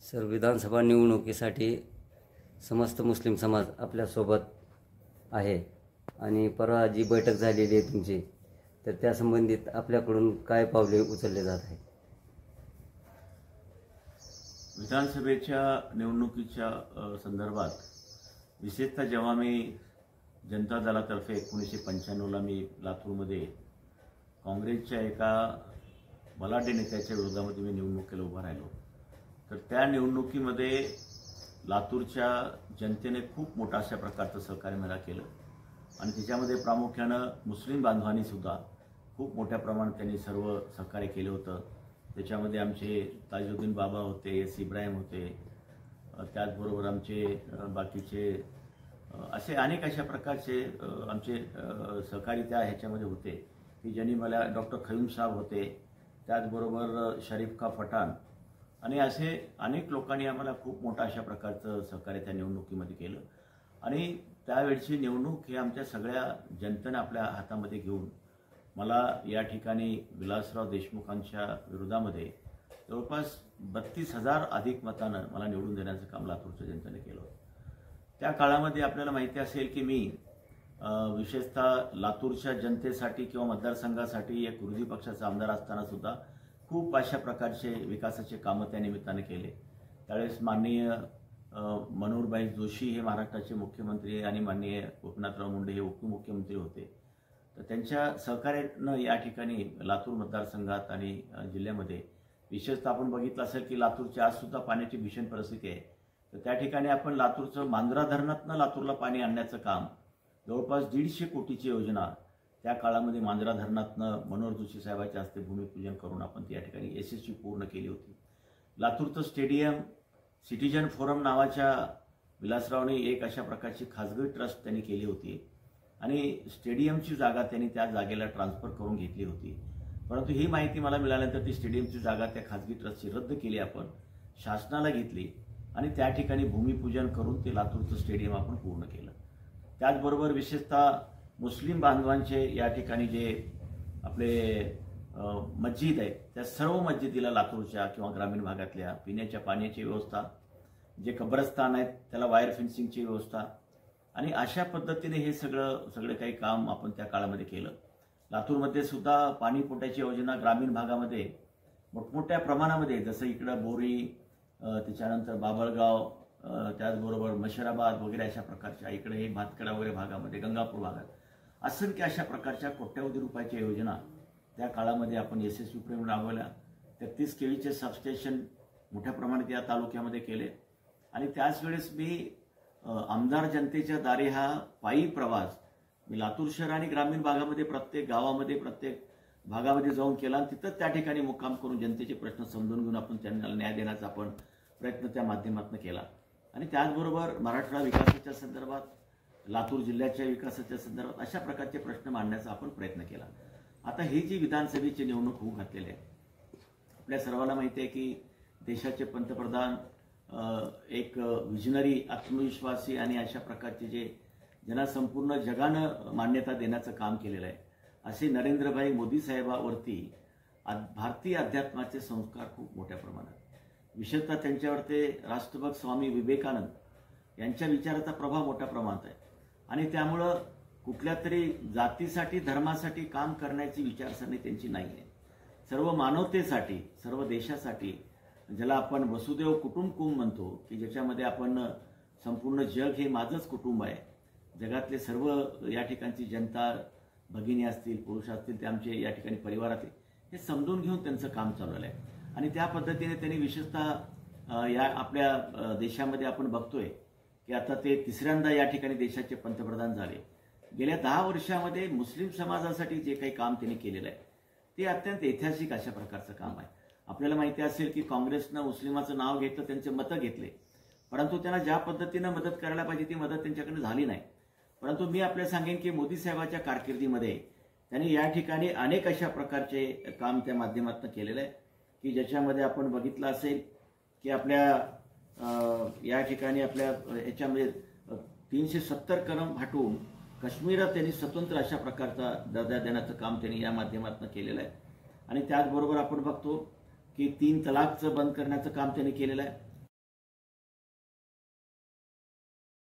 Sir, विधानसभा निवडणुकीसाठी समस्त मुस्लिम समाज आपल्यासोबत आहे आणि परवा जी बैठक झालेली आहे तुमची, तर त्या संबंधित आपल्याकडून काय पावले उचलले जात आहे? विधानसभेच्या निवडणुकीच्या संदर्भात विशेषतः जेव्हा मी जनता दलातर्फे 1995ला मी लातूरमध्ये काँग्रेसच्या एका बलाढ्य नेत्याच्या विरोधामध्ये मी निवडणुकीला उभा राहिलो, तर त्या निवडणुकीमध्ये लातूरच्या जनतेने खूप मोठा अशा प्रकारचं सहकार्य मला केलं आणि त्याच्यामध्ये प्रामुख्यानं मुस्लिम बांधवांनी सुद्धा खूप मोठ्या प्रमाणात त्यांनी सर्व सहकार्य केलं होतं. त्याच्यामध्ये आमचे ताजुद्दीन बाबा होते, एस इब्राहिम होते, त्याचबरोबर आमचे बाकीचे असे अनेक अशा प्रकारचे आमचे सहकारी त्या ह्याच्यामध्ये होते की ज्यांनी मला डॉक्टर खयूम साहेब होते, त्याचबरोबर शरीफ खा पठाण आणि असे अनेक लोकांनी आम्हाला खूप मोठा अशा प्रकारचं सहकार्य त्या निवडणुकीमध्ये केलं. आणि त्यावेळची निवडणूक ही आमच्या सगळ्या जनतेनं आपल्या हातामध्ये घेऊन मला या ठिकाणी विलासराव देशमुखांच्या विरोधामध्ये जवळपास 32,000 अधिक मतानं मला निवडून देण्याचं काम लातूरच्या जनतेने केलं होतं. त्या काळामध्ये आपल्याला माहिती असेल की मी विशेषतः लातूरच्या जनतेसाठी किंवा मतदारसंघासाठी एक विरोधी पक्षाचा आमदार असताना सुद्धा खूप अशा प्रकारचे विकासाचे कामं त्या निमित्ताने केले. त्यावेळेस माननीय मनोहरभाई जोशी हे महाराष्ट्राचे मुख्यमंत्री आणि माननीय गोपीनाथराव मुंडे हे उपमुख्यमंत्री होते. तर त्यांच्या सहकार्यानं या ठिकाणी लातूर मतदारसंघात आणि जिल्ह्यामध्ये विशेषतः आपण बघितलं असेल की लातूरची आज सुद्धा पाण्याची भीषण परिस्थिती आहे. तर त्या ठिकाणी आपण लातूरचं मांजरा धरणातनं लातूरला पाणी आणण्याचं काम जवळपास 150 कोटीची योजना त्या काळामध्ये मांजरा धरणातनं मनोहर जोशी साहेबांच्या हस्ते भूमिपूजन करून आपण त्या ठिकाणी यशस्वी पूर्ण केली होती. लातूरचं स्टेडियम सिटीजन फोरम नावाच्या विलासरावने एक अशा प्रकारची खाजगी ट्रस्ट त्यांनी केली होती आणि स्टेडियमची जागा त्यांनी त्या जागेला ट्रान्सफर करून घेतली होती. परंतु ही माहिती मला मिळाल्यानंतर ती स्टेडियमची जागा त्या खाजगी ट्रस्टची रद्द केली, आपण शासनाला घेतली आणि त्या ठिकाणी भूमिपूजन करून ते लातूरचं स्टेडियम आपण पूर्ण केलं. त्याचबरोबर विशेषतः मुस्लिम बांधवांचे या ठिकाणी जे आपले मस्जिद आहेत त्या सर्व मस्जिदीला लातूरच्या किंवा ग्रामीण भागातल्या पिण्याच्या पाण्याची व्यवस्था, जे कब्रस्तान आहेत त्याला वायर फेन्सिंगची व्यवस्था आणि अशा पद्धतीने हे सगळं काही काम आपण त्या काळामध्ये केलं. लातूरमध्ये सुद्धा पाणी पुरवठ्याची योजना ग्रामीण भागामध्ये मोठमोठ्या प्रमाणामध्ये, जसं इकडं बोरी, त्याच्यानंतर बाबळगाव, त्याचबरोबर मशिराबाद वगैरे अशा प्रकारच्या, इकडे हे भातकडा वगैरे भागामध्ये, गंगापूर भागात असंख्य अशा प्रकारच्या कोट्यवधी रुपयाच्या योजना त्या काळामध्ये आपण यशस्वीपणे राबवल्या. 33 केवीचे सबस्टेशन मोठ्या प्रमाणात या तालुक्यामध्ये केले आणि त्याच वेळेस मी आमदार जनतेच्या दारी हा पायी प्रवास मी लातूर शहर आणि ग्रामीण भागामध्ये प्रत्येक गावामध्ये प्रत्येक भागामध्ये जाऊन केला आणि तिथं त्या ठिकाणी मुक्काम करून जनतेचे प्रश्न समजून घेऊन आपण त्यांना न्याय देण्याचा आपण प्रयत्न त्या माध्यमातून केला. आणि त्याचबरोबर मराठवाडा विकासाच्या संदर्भात, लातूर जिल्ह्याच्या विकासाच्या संदर्भात अशा प्रकारचे प्रश्न मांडण्याचा आपण प्रयत्न केला. आता ही जी विधानसभेची निवडणूक होऊ घातलेली आहे, आपल्या सर्वांना माहिती आहे की देशाचे पंतप्रधान एक विजनरी, आत्मविश्वासी आणि अशा प्रकारचे जे ज्यांना संपूर्ण जगानं मान्यता देण्याचं काम केलेलं आहे असे नरेंद्रभाई मोदी साहेबांवरती भारतीय अध्यात्माचे संस्कार खूप मोठ्या प्रमाणात, विशेषतः त्यांच्यावर ते राष्ट्रभक्त स्वामी विवेकानंद यांच्या विचाराचा प्रभाव मोठ्या प्रमाणात आहे आणि त्यामुळं कुठल्या तरी जातीसाठी धर्मासाठी काम करण्याची विचारसरणी त्यांची नाही आहे. सर्व मानवतेसाठी, सर्व देशासाठी, ज्याला आपण वसुदैव कुटुंबकम म्हणतो की ज्याच्यामध्ये आपण संपूर्ण जग हे माझंच कुटुंब आहे, जगातले सर्व या ठिकाणची जनता, भगिनी असतील, पुरुष असतील, ते आमचे या ठिकाणी परिवारातले, हे समजून घेऊन त्यांचं काम चालवलं आहे. आणि त्या पद्धतीने त्यांनी विशेषतः या आपल्या देशामध्ये आपण बघतोय की आता ते तिसऱ्यांदा या ठिकाणी देशाचे पंतप्रधान झाले. गेल्या 10 वर्षामध्ये मुस्लिम समाजासाठी जे काही काम त्यांनी केलेलं आहे ते अत्यंत ऐतिहासिक अशा प्रकारचं काम आहे. आपल्याला माहिती असेल की काँग्रेसनं मुस्लिमाचं नाव घेतलं, त्यांचे मतं घेतले, परंतु त्यांना ज्या पद्धतीनं मदत करायला पाहिजे ती मदत त्यांच्याकडे झाली नाही. परंतु मी आपल्याला सांगेन की मोदी साहेबांच्या कारकिर्दीमध्ये त्यांनी या ठिकाणी अनेक अशा प्रकारचे काम त्या माध्यमातून केलेलं आहे की ज्याच्यामध्ये आपण बघितलं असेल की आपल्या या ठिकाणी आपल्या याच्यामध्ये 370 कलम हटवून काश्मीरात त्यांनी स्वतंत्र अशा प्रकारचा दर्जा देण्याचं काम त्यांनी या माध्यमातून केलेलं आहे. आणि त्याचबरोबर आपण बघतो की 3 तलाकचं बंद करण्याचं काम त्यांनी केलेलं आहे.